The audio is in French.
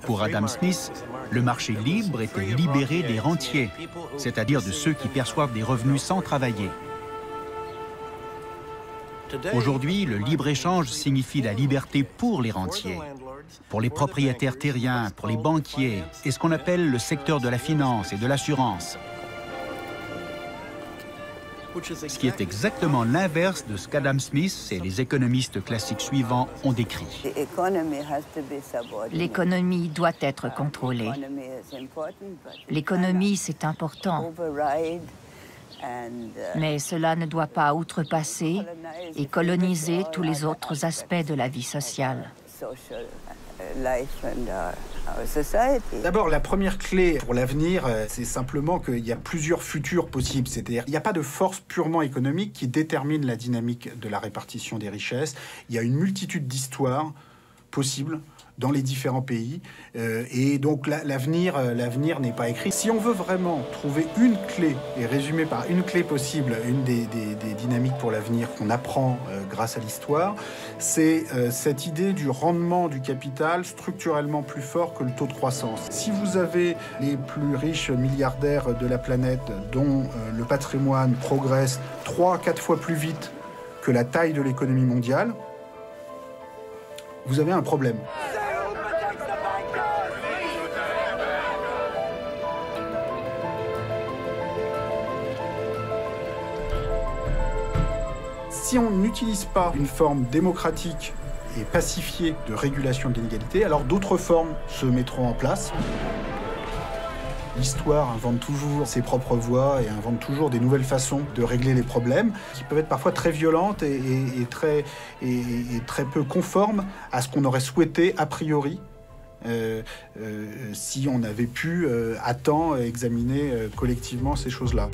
Pour Adam Smith, le marché libre était libéré des rentiers, c'est-à-dire de ceux qui perçoivent des revenus sans travailler. Aujourd'hui, le libre-échange signifie la liberté pour les rentiers, pour les propriétaires terriens, pour les banquiers et ce qu'on appelle le secteur de la finance et de l'assurance. Ce qui est exactement l'inverse de ce qu'Adam Smith et les économistes classiques suivants ont décrit. L'économie doit être contrôlée. L'économie, c'est important. Mais cela ne doit pas outrepasser et coloniser tous les autres aspects de la vie sociale. D'abord, la première clé pour l'avenir, c'est simplement qu'il y a plusieurs futurs possibles. C'est-à-dire qu'il n'y a pas de force purement économique qui détermine la dynamique de la répartition des richesses. Il y a une multitude d'histoires possibles dans les différents pays. Et donc l'avenir n'est pas écrit. Si on veut vraiment trouver une clé et résumer par une clé possible une des dynamiques pour l'avenir qu'on apprend grâce à l'histoire, c'est cette idée du rendement du capital structurellement plus fort que le taux de croissance. Si vous avez les plus riches milliardaires de la planète dont le patrimoine progresse 3 à 4 fois plus vite que la taille de l'économie mondiale, vous avez un problème. Si on n'utilise pas une forme démocratique et pacifiée de régulation de l'inégalité, alors d'autres formes se mettront en place. L'histoire invente toujours ses propres voies et invente toujours des nouvelles façons de régler les problèmes qui peuvent être parfois très violentes et très peu conformes à ce qu'on aurait souhaité a priori si on avait pu à temps examiner collectivement ces choses-là.